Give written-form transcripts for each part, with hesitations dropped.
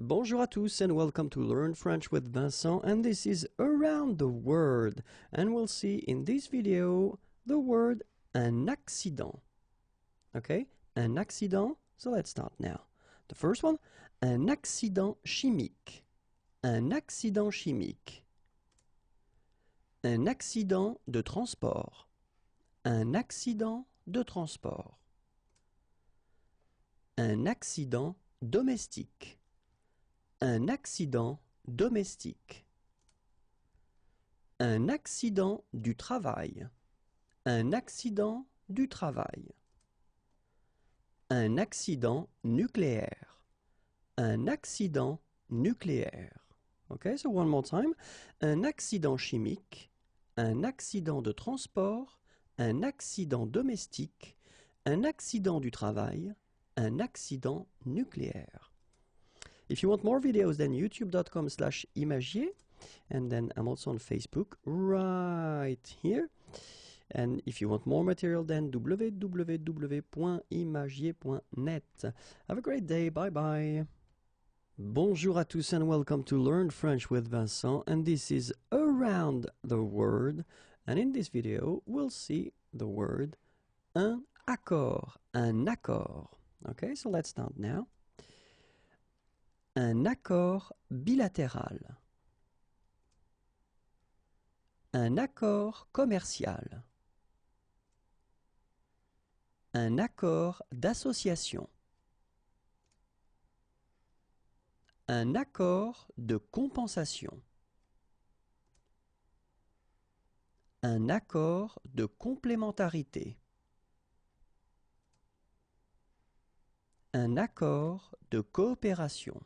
Bonjour à tous and welcome to Learn French with Vincent, and this is Around the Word, and we'll see in this video the word un accident. Okay, un accident, so let's start now. The first one, un accident chimique. Un accident chimique. Un accident de transport. Un accident de transport. Un accident domestique. Un accident domestique. Un accident du travail. Un accident du travail. Un accident nucléaire. Un accident nucléaire. Okay, so one more time. Un accident chimique. Un accident de transport. Un accident domestique. Un accident du travail. Un accident nucléaire. If you want more videos, then youtube.com/imagier, and then I'm also on Facebook right here. And if you want more material, then www.imagier.net. Have a great day. Bye bye. Bonjour à tous and welcome to Learn French with Vincent, and this is Around the Word. And in this video, we'll see the word un accord. Un accord. Okay, so let's start now. Un accord bilatéral. Un accord commercial. Un accord d'association. Un accord de compensation. Un accord de complémentarité. Un accord de coopération.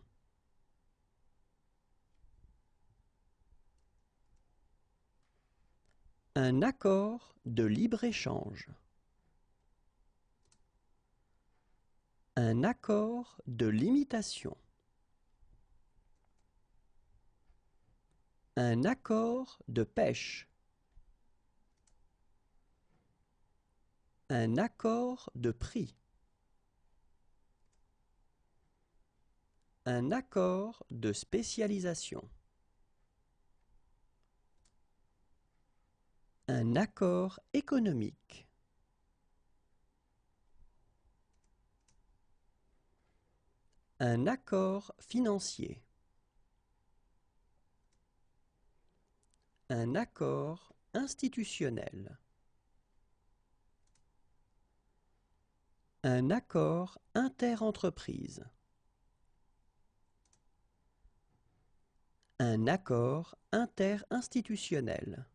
Un accord de libre-échange. Un accord de limitation. Un accord de pêche. Un accord de prix. Un accord de spécialisation. Un accord économique. Un accord financier. Un accord institutionnel. Un accord interentreprise. Un accord interinstitutionnel.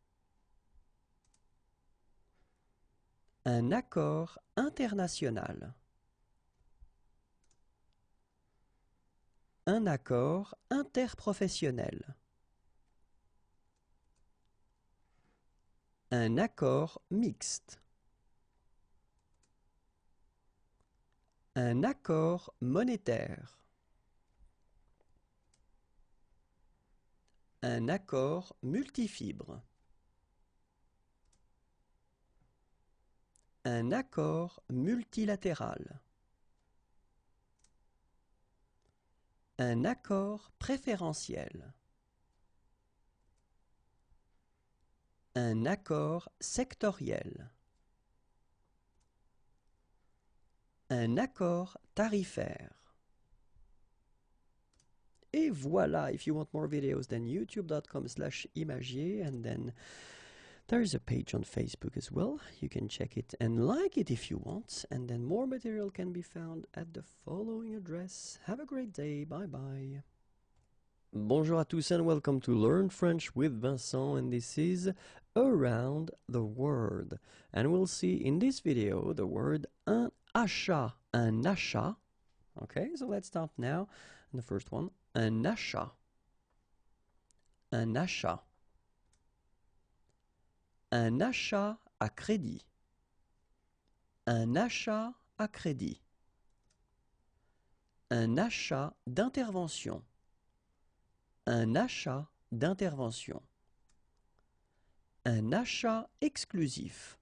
Un accord international. Un accord interprofessionnel. Un accord mixte. Un accord monétaire. Un accord multifibre. Un accord multilatéral. Un accord préférentiel. Un accord sectoriel. Un accord tarifaire. Et voilà, if you want more videos, then youtube.com/imagier, and then there is a page on Facebook as well. You can check it and like it if you want, and then more material can be found at the following address. Have a great day. Bye bye. Bonjour à tous and welcome to Learn French with Vincent, and this is Around the Word. And we'll see in this video the word un achat. Un achat. Okay, so let's start now. And the first one, un achat. Un achat. Un achat à crédit. Un achat à crédit. Un achat d'intervention. Un achat d'intervention. Un achat exclusif.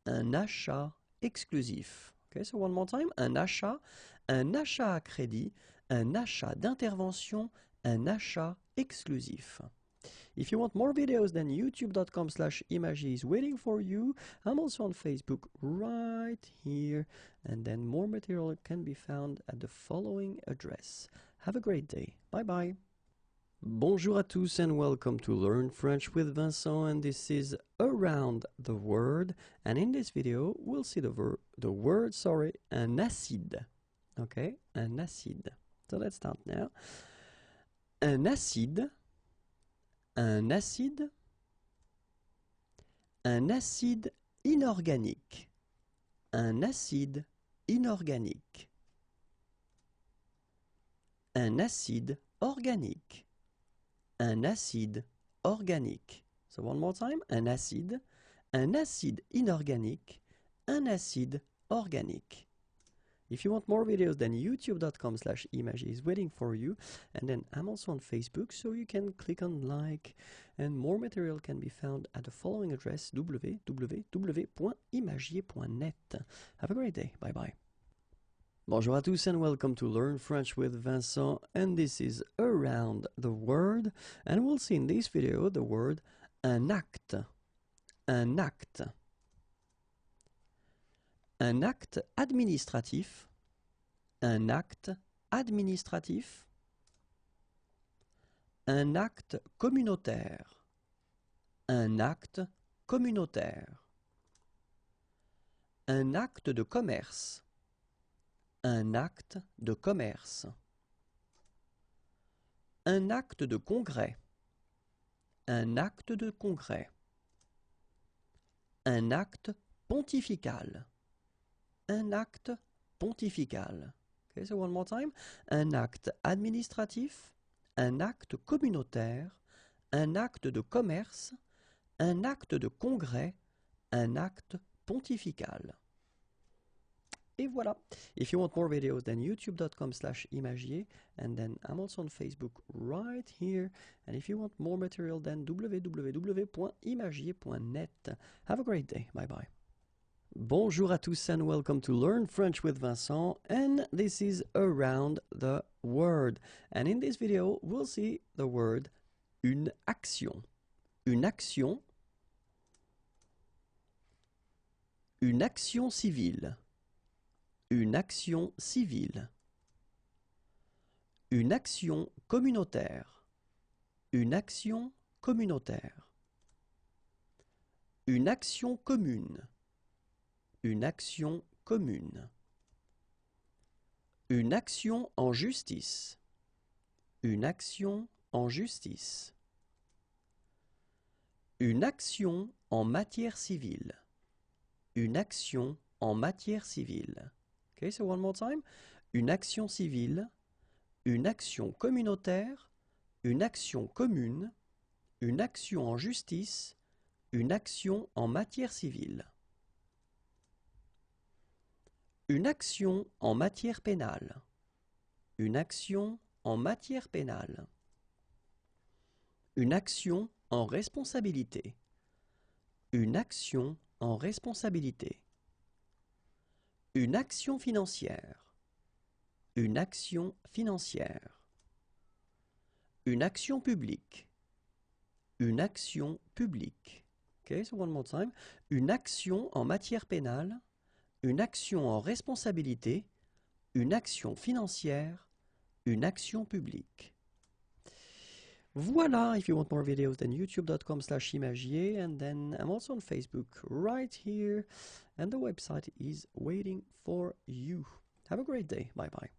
Un achat exclusif. Okay, so one more time. Un achat à crédit. un achat d'intervention, un achat exclusif. If you want more videos, then youtube.com/imagier is waiting for you. I'm also on Facebook right here, and then more material can be found at the following address. Have a great day. Bye bye. Bonjour à tous and welcome to Learn French with Vincent, and this is Around the Word, and in this video we'll see the word, un acide. Okay, un acide. So let's start now. Un acide. Un acide, un acide inorganique, un acide inorganique, un acide organique, un acide organique. So one more time, un acide inorganique, un acide organique. If you want more videos, then youtube.com/imagier is waiting for you. And then I'm also on Facebook, so you can click on like. And more material can be found at the following address, www.imagier.net. Have a great day. Bye-bye. Bonjour à tous and welcome to Learn French with Vincent. And this is Around the Word. And we'll see in this video the word un acte. Un acte. Un acte administratif, un acte administratif, un acte communautaire, un acte communautaire, un acte de commerce, un acte de commerce, un acte de congrès, un acte de congrès, un acte pontifical. Un acte pontifical. Okay, so one more time. Un acte administratif, un acte communautaire, un acte de commerce, un acte de congrès, un acte pontifical. Et voilà. If you want more videos, then youtube.com/imagier, and then I'm also on Facebook right here. And if you want more material, then www.imagier.net. Have a great day. Bye bye. Bonjour à tous and welcome to Learn French with Vincent, and this is Around the Word. And in this video, we'll see the word une action. Une action. Une action civile. Une action civile. Une action communautaire. Une action communautaire. Une action commune. Une action commune. Une action en justice. Une action en justice. Une action en matière civile. Une action en matière civile. Okay, so one more time. Une action civile. Une action communautaire. Une action commune. Une action en justice. Une action en matière civile. Une action en matière pénale. Une action en matière pénale. Une action en responsabilité. Une action en responsabilité. Une action financière. Une action financière. Une action publique. Une action publique. Okay, so one more time. Une action en matière pénale. Une action en responsabilité, une action financière, une action publique. Voilà, if you want more videos, then youtube.com/imagier, and then I'm also on Facebook right here, and the website is waiting for you. Have a great day. Bye bye.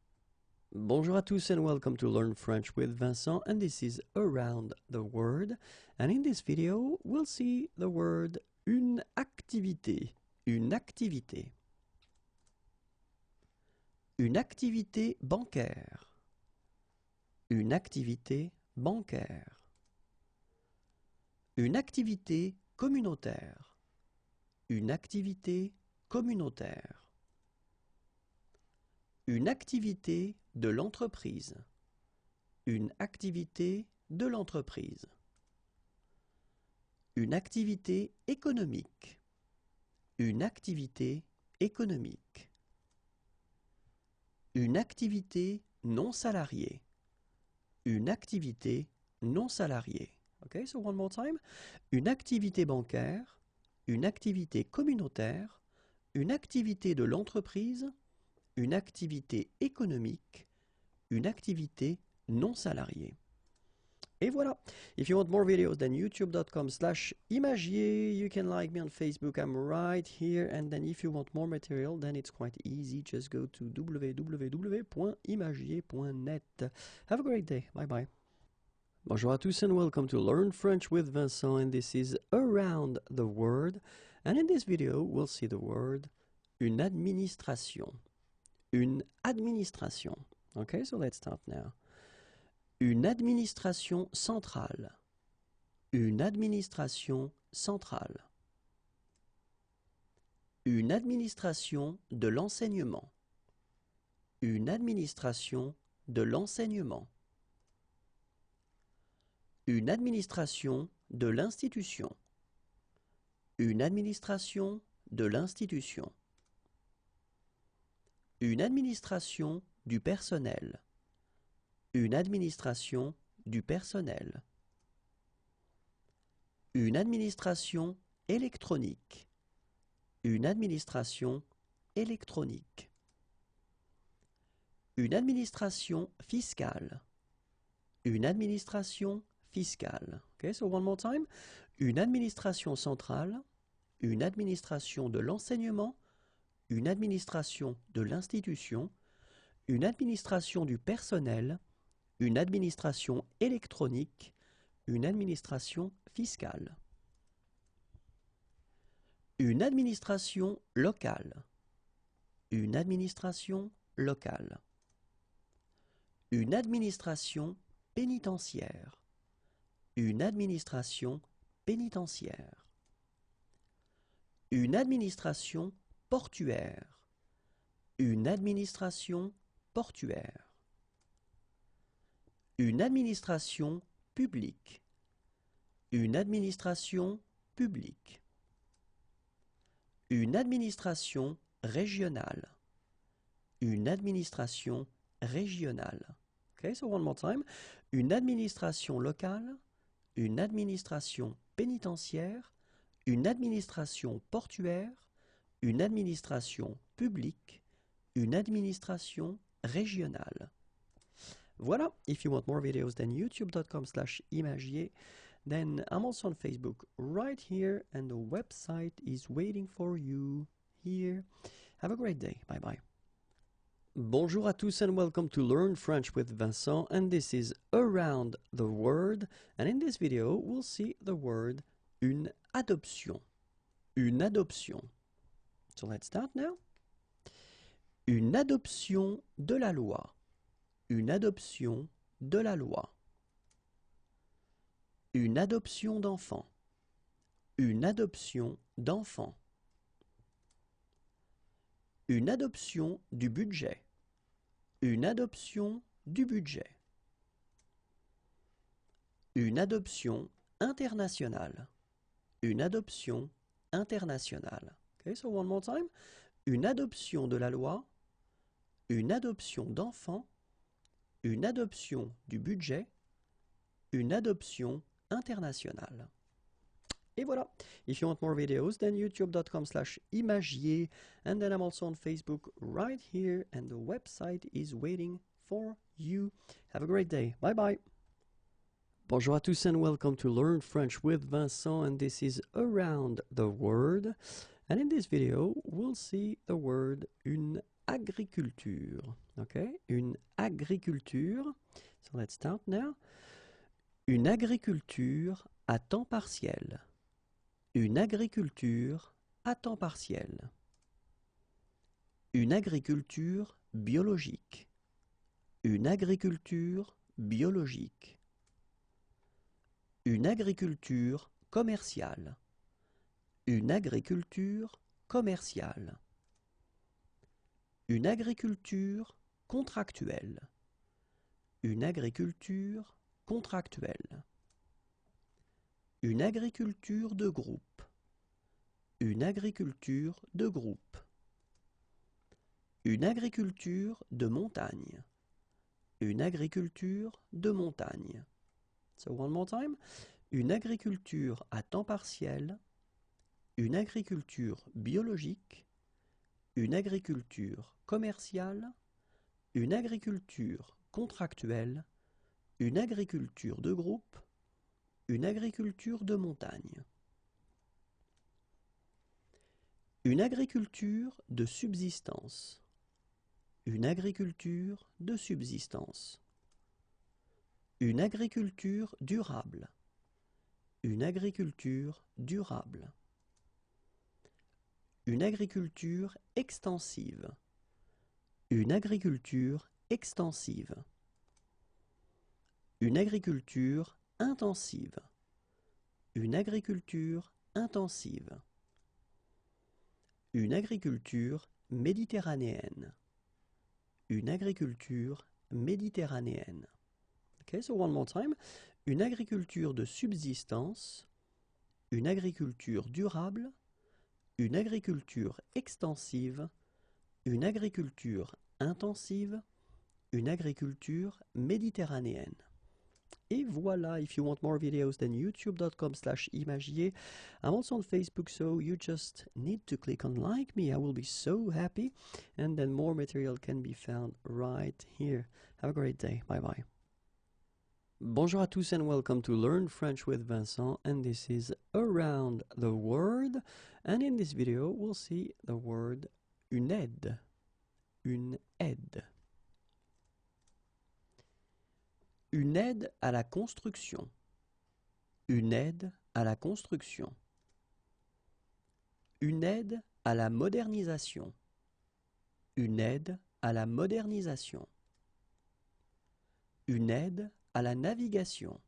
Bonjour à tous and welcome to Learn French with Vincent, and this is Around the Word, and in this video we'll see the word une activité. Une activité. Une activité bancaire. Une activité bancaire. Une activité communautaire. Une activité communautaire. Une activité de l'entreprise. Une activité de l'entreprise. Une activité économique. Une activité économique. Une activité non salariée. Une activité non salariée. Okay, so one more time. Une activité bancaire, une activité communautaire, une activité de l'entreprise, une activité économique, une activité non salariée. Et voilà. If you want more videos, then youtube.com/imagier. You can like me on Facebook. I'm right here. And then if you want more material, then it's quite easy. Just go to www.imagier.net. Have a great day. Bye bye. Bonjour à tous and welcome to Learn French with Vincent, and this is Around the Word. And in this video, we'll see the word une administration. Une administration. Okay, so let's start now. Une administration centrale. Une administration centrale. Une administration de l'enseignement. Une administration de l'enseignement. Une administration de l'institution. Une administration de l'institution. Une administration du personnel. Une administration du personnel. Une administration électronique. Une administration électronique. Une administration fiscale. Une administration fiscale. Okay, so one more time. Une administration centrale. Une administration de l'enseignement. Une administration de l'institution. Une administration du personnel. Une administration électronique, une administration fiscale. Une administration locale. Une administration locale. Une administration pénitentiaire. Une administration pénitentiaire. Une administration portuaire. Une administration portuaire. Une administration publique. Une administration publique. Une administration régionale. Une administration régionale. Okay, so one more time. Une administration locale. Une administration pénitentiaire. Une administration portuaire. Une administration publique. Une administration régionale. Voilà, if you want more videos, then youtube.com/imagier. Then I'm also on Facebook right here, and the website is waiting for you here. Have a great day. Bye bye. Bonjour à tous and welcome to Learn French with Vincent, and this is Around the Word. And in this video, we'll see the word une adoption. Une adoption. So let's start now. Une adoption de la loi. Une adoption de la loi. Une adoption d'enfant. Une adoption d'enfant. Une adoption du budget. Une adoption du budget. Une adoption internationale. Une adoption internationale. Okay, so one more time. Une adoption de la loi. Une adoption d'enfant. Une adoption du budget, une adoption internationale. Et voilà. If you want more videos, then youtube.com/imagier, and then I'm also on Facebook right here, and the website is waiting for you. Have a great day. Bye bye. Bonjour à tous and welcome to Learn French with Vincent, and this is Around the Word. And in this video, we'll see the word une agriculture. Okay, une agriculture. So let's start now. Une agriculture à temps partiel. Une agriculture à temps partiel. Une agriculture biologique. Une agriculture biologique. Une agriculture commerciale. Une agriculture commerciale. Une agriculture contractuelle. Une agriculture contractuelle. Une agriculture de groupe. Une agriculture de groupe. Une agriculture de montagne. une agriculture de montagne. So one more time. Une agriculture à temps partiel, une agriculture biologique, une agriculture commerciale, une agriculture contractuelle, une agriculture de groupe, une agriculture de montagne. Une agriculture de subsistance. Une agriculture de subsistance. Une agriculture durable. Une agriculture durable. Une agriculture extensive. Une agriculture extensive. Une agriculture intensive. Une agriculture intensive. Une agriculture méditerranéenne. Une agriculture méditerranéenne. Okay, so one more time. Une agriculture de subsistance, une agriculture durable, une agriculture extensive, une agriculture intensive, une agriculture méditerranéenne. Et voilà, if you want more videos, then youtube.com/imagier. I'm also on Facebook, so you just need to click on like me. I will be so happy. And then more material can be found right here. Have a great day. Bye-bye. Bonjour à tous and welcome to Learn French with Vincent, and this is Around the Word. And in this video, we'll see the word une aide. Une aide. Une aide à la construction. Une aide à la construction. Une aide à la modernisation. Une aide à la modernisation. Une aide à la navigation.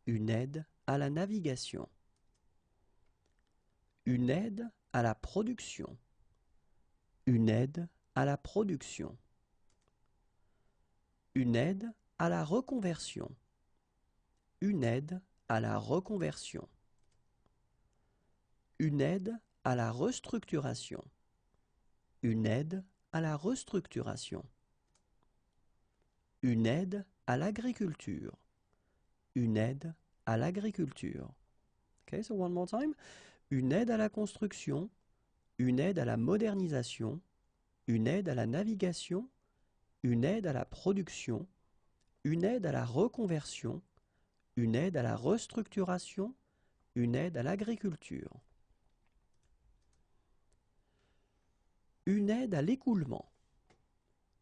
Une aide à la navigation. Une aide à la production. Une aide à la production. Une aide à la reconversion. Une aide à la reconversion. Une aide à la restructuration. Une aide à la restructuration. Une aide à l'agriculture. Une aide à l'agriculture. Okay, so one more time. Une aide à la construction. Une aide à la modernisation. Une aide à la navigation. Une aide à la production. Une aide à la reconversion. Une aide à la restructuration. Une aide à l'agriculture. Une aide à l'écoulement.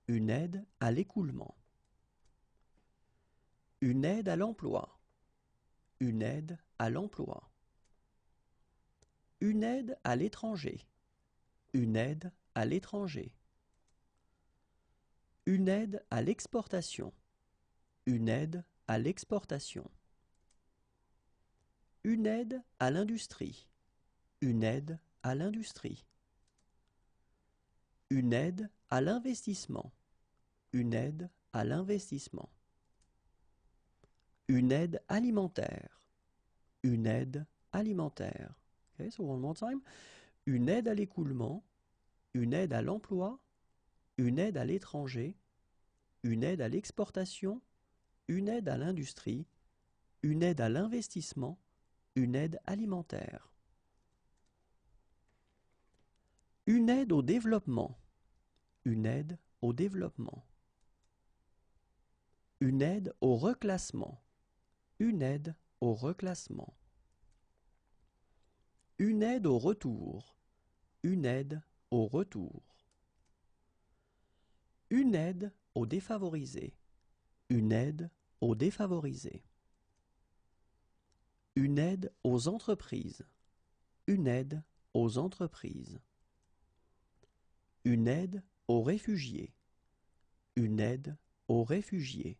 Une aide à l'écoulement. Une aide à l'emploi. Une aide à l'emploi. Une aide à l'étranger. Une aide à l'étranger. Une aide à l'exportation. Une aide à l'exportation. Une aide à l'industrie. Une aide à l'industrie. Une aide à l'investissement. Une aide à l'investissement. Une aide alimentaire. Une aide alimentaire. Okay, so one more time. Une aide à l'écoulement. Une aide à l'emploi. Une aide à l'étranger. Une aide à l'exportation. Une aide à l'industrie. Une aide à l'investissement. Une aide alimentaire. Une aide au développement. Une aide au développement. Une aide au reclassement. Une aide au reclassement. Une aide au retour. Une aide au retour. Une aide aux défavorisés. Une aide aux défavorisés. Une aide aux entreprises. Une aide aux entreprises. Une aide aux réfugiés. Une aide aux réfugiés.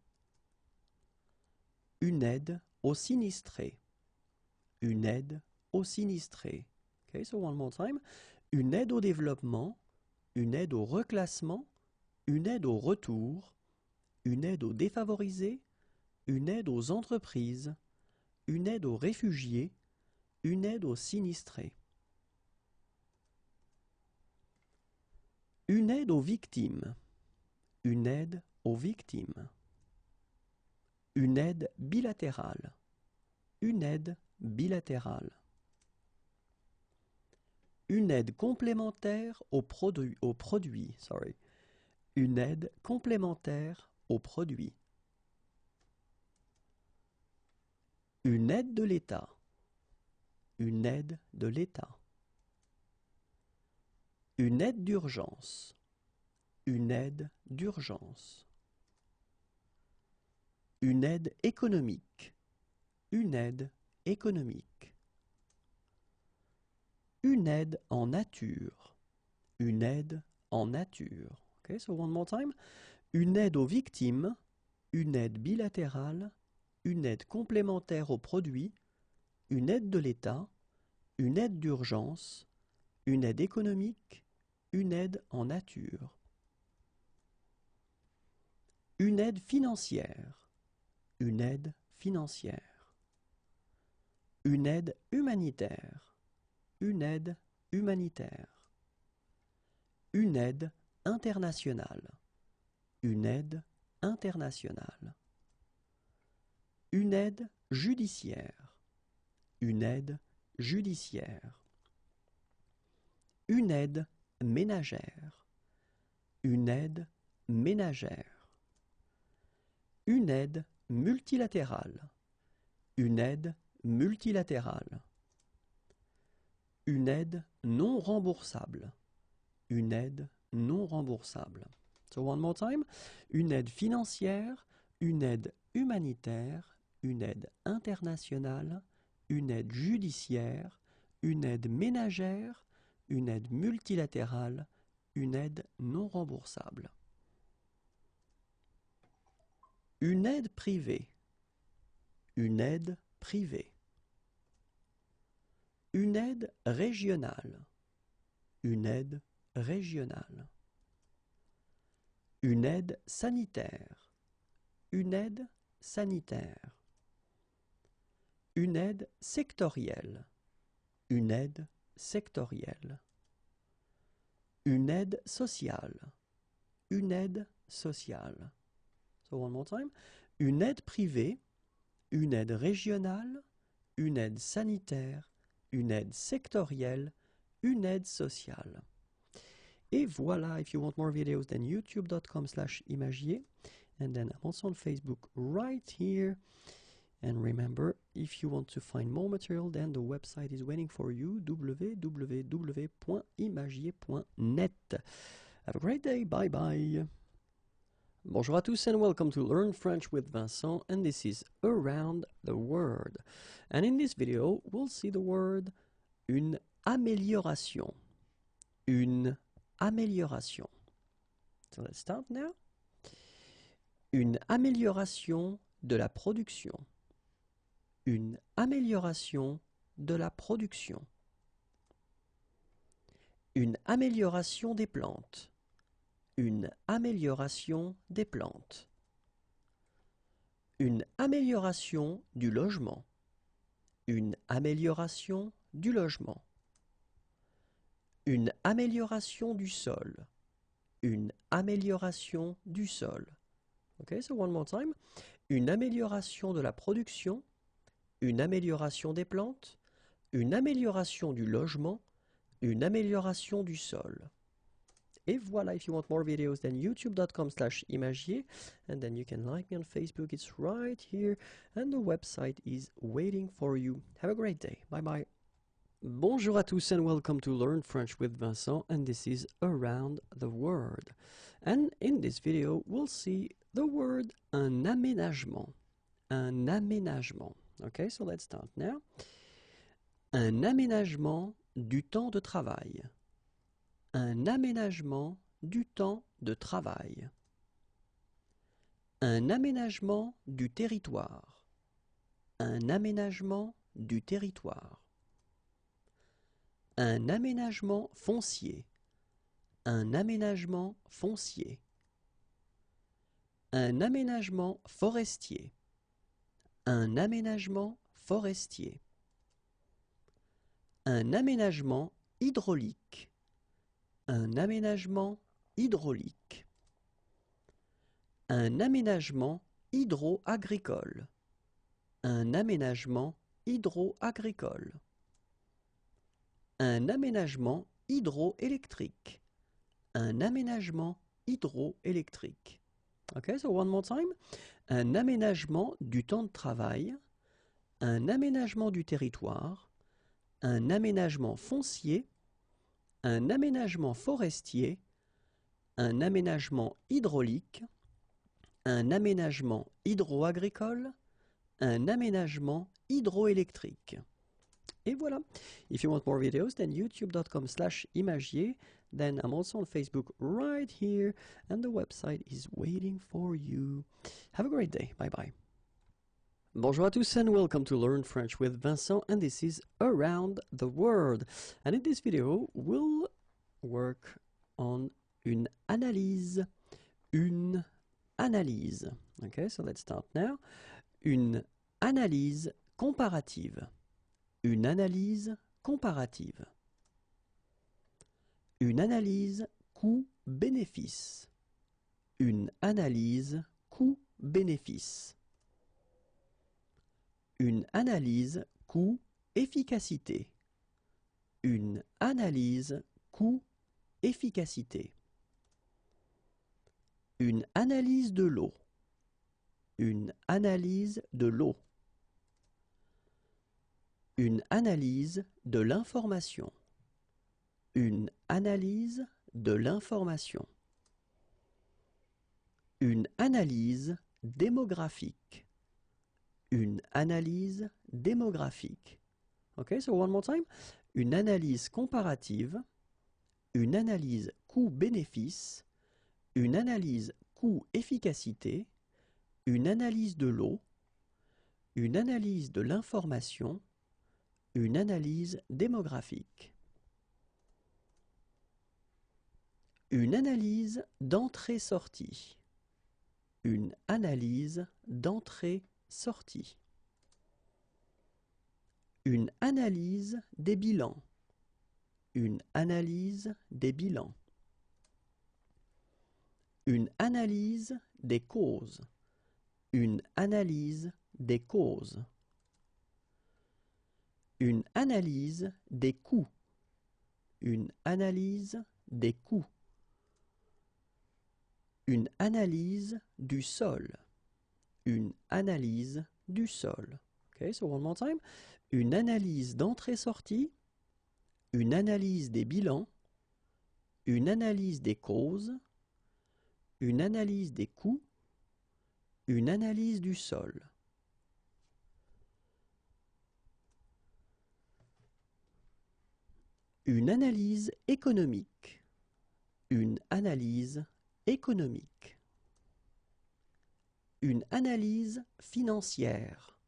Une aide aux sinistrés. Une aide aux sinistrés. Okay, so one more time. Une aide au développement. Une aide au reclassement. Une aide au retour. Une aide aux défavorisés. Une aide aux entreprises. Une aide aux réfugiés. Une aide aux sinistrés. Une aide aux victimes. Une aide aux victimes. Une aide bilatérale. Une aide bilatérale. Une aide complémentaire aux produits. Une aide complémentaire aux produits. Une aide de l'État. Une aide de l'État. Une aide d'urgence. Une aide d'urgence. Une aide économique. Une aide économique. Une aide en nature. Une aide en nature. Okay, so one more time. Une aide aux victimes. Une aide bilatérale. Une aide complémentaire aux produits. Une aide de l'État. Une aide d'urgence. Une aide économique. Une aide en nature. Une aide financière. Une aide financière. Une aide humanitaire. Une aide humanitaire. Une aide internationale. Une aide internationale. Une aide judiciaire. Une aide judiciaire. Une aide ménagère. Une aide ménagère. Une aide multilatérale. Une aide multilatérale. Une aide non remboursable. Une aide non remboursable. So one more time. Une aide financière, une aide humanitaire, une aide internationale, une aide judiciaire, une aide ménagère, une aide multilatérale, une aide non remboursable. Une aide privée. Une aide privée. Une aide régionale. Une aide régionale. Une aide sanitaire. Une aide sanitaire. Une aide sectorielle. Une aide sectorielle. Une aide sociale. Une aide sociale. So one more time. Une aide privée. Une aide régionale. Une aide sanitaire. Une aide sectorielle. Une aide sociale. Et voilà, if you want more videos, then youtube.com/imagier. And then I'm also on Facebook right here. And remember, if you want to find more material, then the website is waiting for you, www.imagier.net. Have a great day, bye bye. Bonjour à tous and welcome to Learn French with Vincent, and this is Around the Word. And in this video, we'll see the word une amélioration. Une amélioration. So let's start now. Une amélioration de la production. Une amélioration de la production. Une amélioration des plantes. Une amélioration des plantes. Une amélioration du logement. Une amélioration du logement. Une amélioration du sol. Une amélioration du sol. Okay, so one more time. Une amélioration de la production. Une amélioration des plantes. Une amélioration du logement. Une amélioration du sol. Et voilà, if you want more videos, then youtube.com/imagier, and then you can like me on Facebook, it's right here, and the website is waiting for you. Have a great day, bye bye. Bonjour à tous and welcome to Learn French with Vincent, and this is Around the Word. And in this video, we'll see the word un aménagement. Un aménagement. Okay, so let's start now. Un aménagement du temps de travail. Un aménagement du temps de travail. Un aménagement du territoire. Un aménagement du territoire. Un aménagement foncier. Un aménagement foncier. Un aménagement forestier. Un aménagement forestier. Un aménagement hydraulique. Un aménagement hydraulique. Un aménagement hydro-agricole. Un aménagement hydro-agricole. Un aménagement hydroélectrique. Un aménagement hydroélectrique. Okay, so one more time. Un aménagement du temps de travail, un aménagement du territoire, un aménagement foncier, un aménagement forestier, un aménagement hydraulique, un aménagement hydro-agricole, un aménagement hydroélectrique. Et voilà. If you want more videos, then youtube.com/imagier. Then I'm also on Facebook right here, and the website is waiting for you. Have a great day. Bye bye. Bonjour à tous and welcome to Learn French with Vincent, and this is Around the World. And in this video, we'll work on une analyse. Une analyse. Okay, so let's start now. Une analyse comparative. Une analyse comparative. Une analyse coût-bénéfice. Une analyse coût-bénéfice. Une analyse coût-efficacité. Une analyse coût-efficacité. Une analyse de l'eau. Une analyse de l'eau. Une analyse de l'information. Une analyse de l'information. Une analyse démographique. Une analyse démographique. Okay, so one more time. Une analyse comparative. Une analyse coût-bénéfice. Une analyse coût-efficacité. Une analyse de l'eau. Une analyse de l'information. Une analyse démographique. Une analyse d'entrée-sortie. Une analyse d'entrée-sortie. Une analyse des bilans. Une analyse des bilans. Une analyse des causes. Une analyse des causes. Une analyse des coûts. Une analyse des coûts. Une analyse du sol. Une analyse du sol. Okay, so one more time. Une analyse d'entrée-sortie. Une analyse des bilans. Une analyse des causes. Une analyse des coûts. Une analyse du sol. Une analyse économique. Une analyse économique. Une analyse financière.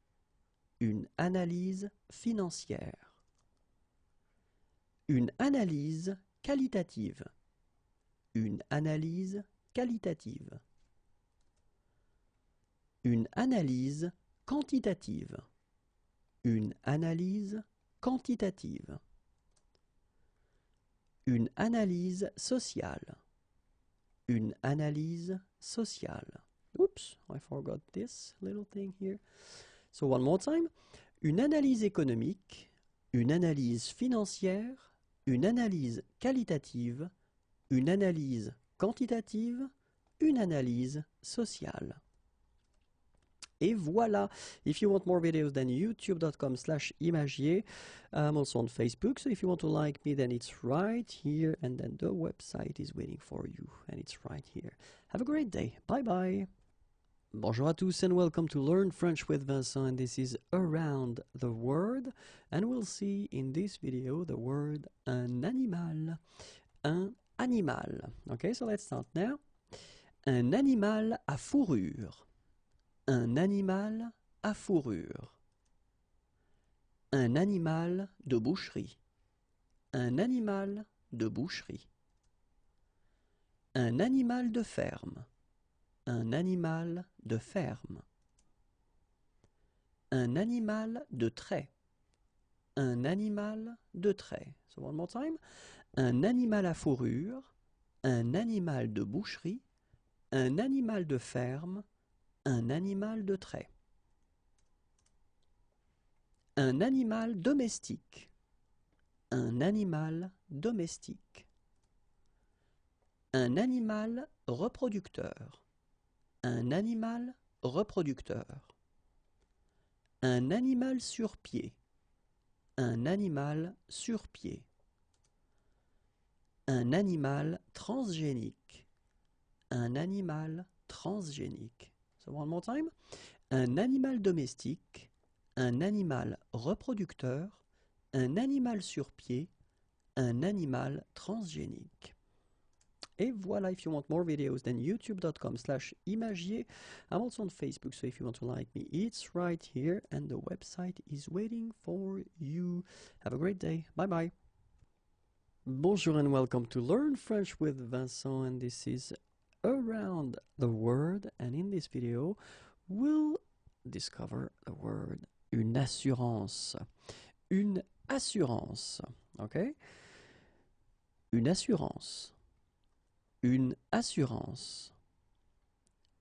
Une analyse financière. Une analyse qualitative. Une analyse qualitative. Une analyse quantitative. Une analyse quantitative. Une analyse sociale. Une analyse sociale. Oops, I forgot this little thing here. So one more time. Une analyse économique, une analyse financière, une analyse qualitative, une analyse quantitative, une analyse sociale. Et voilà. If you want more videos, then youtube.com/imagier. I'm also on Facebook, so if you want to like me, then it's right here, and then the website is waiting for you, and it's right here. Have a great day. Bye bye. Bonjour à tous and welcome to Learn French with Vincent, and this is Around the World, and we'll see in this video the word un animal. Un animal. Okay, so let's start now. Un animal à fourrure. Un animal à fourrure. Un animal de boucherie. Un animal de boucherie. Un animal de ferme. Un animal de ferme. Un animal de trait. Un animal de trait. So one more time. Un animal à fourrure. Un animal de boucherie. un animal de ferme, un animal de trait. Un animal domestique, un animal domestique. Un animal reproducteur, un animal reproducteur. Un animal sur pied, un animal sur pied. Un animal transgénique, un animal transgénique. So one more time. Un animal domestique, un animal reproducteur, un animal sur pied, un animal transgénique. Et voilà, if you want more videos, then youtube.com/imagier. I'm also on Facebook, so if you want to like me, it's right here, and the website is waiting for you. Have a great day. Bye bye. Bonjour and welcome to Learn French with Vincent, and this is Around the Word, and in this video we'll discover the word une assurance. Une assurance, okay? Une assurance. Une assurance.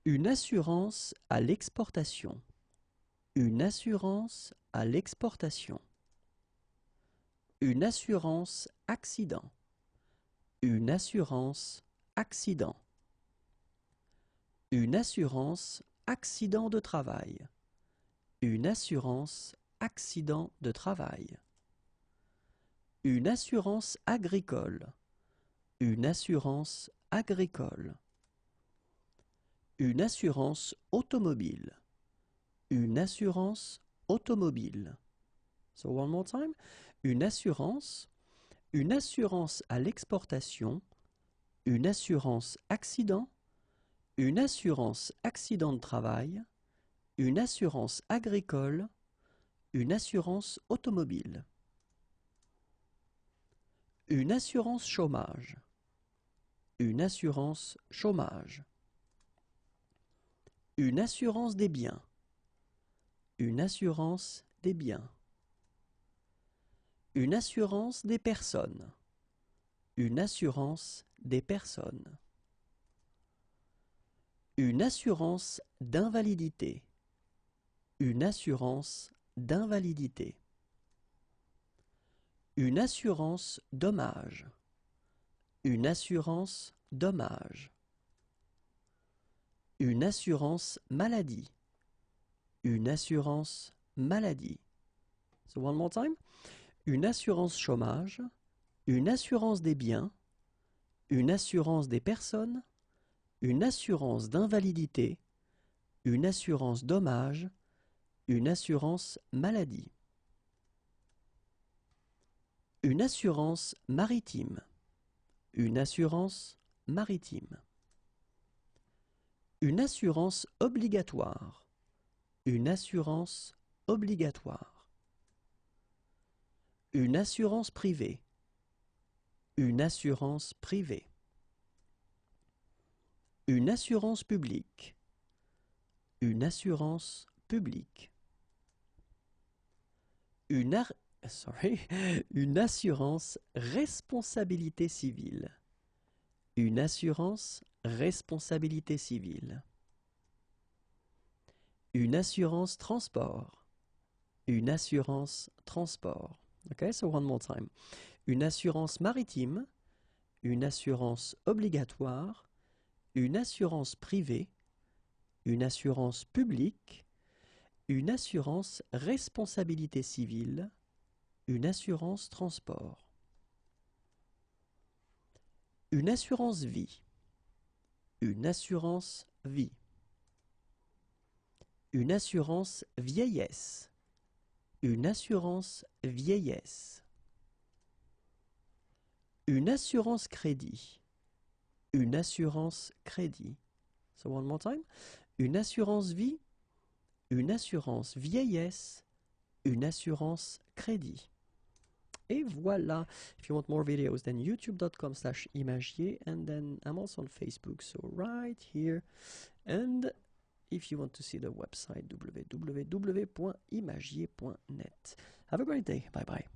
Une assurance à l'exportation. Une assurance à l'exportation. Une assurance accident. Une assurance accident. Une assurance accident de travail. Une assurance accident de travail. Une assurance agricole. Une assurance agricole. Une assurance automobile. Une assurance automobile. So one more time. Une assurance à l'exportation, une assurance accident, une assurance accident de travail, une assurance agricole, une assurance automobile. Une assurance chômage. Une assurance chômage. Une assurance des biens. Une assurance des biens. Une assurance des personnes. Une assurance des personnes. Une assurance d'invalidité. Une assurance d'invalidité. Une assurance dommage. Une assurance dommage. Une assurance maladie. Une assurance maladie. So one more time. Une assurance chômage, une assurance des biens, une assurance des personnes, une assurance d'invalidité, une assurance dommage, une assurance maladie. Une assurance maritime. Une assurance maritime. Une assurance obligatoire. Une assurance obligatoire. Une assurance privée. Une assurance privée. Une assurance publique. Une assurance publique. Une assurance responsabilité civile. Une assurance responsabilité civile. Une assurance transport. Une assurance transport. Okay, so one more time. Une assurance maritime, une assurance obligatoire, une assurance privée, une assurance publique, une assurance responsabilité civile, une assurance transport. Une assurance vie. Une assurance vie. Une assurance vieillesse. Une assurance vieillesse. Une assurance crédit. Une assurance crédit. So one more time. Une assurance vie. Une assurance vieillesse. Une assurance crédit. Et voilà. If you want more videos, then youtube.com/imagier, and then I'm also on Facebook, so right here. And if you want to see the website, www.imagier.net. Have a great day. Bye bye.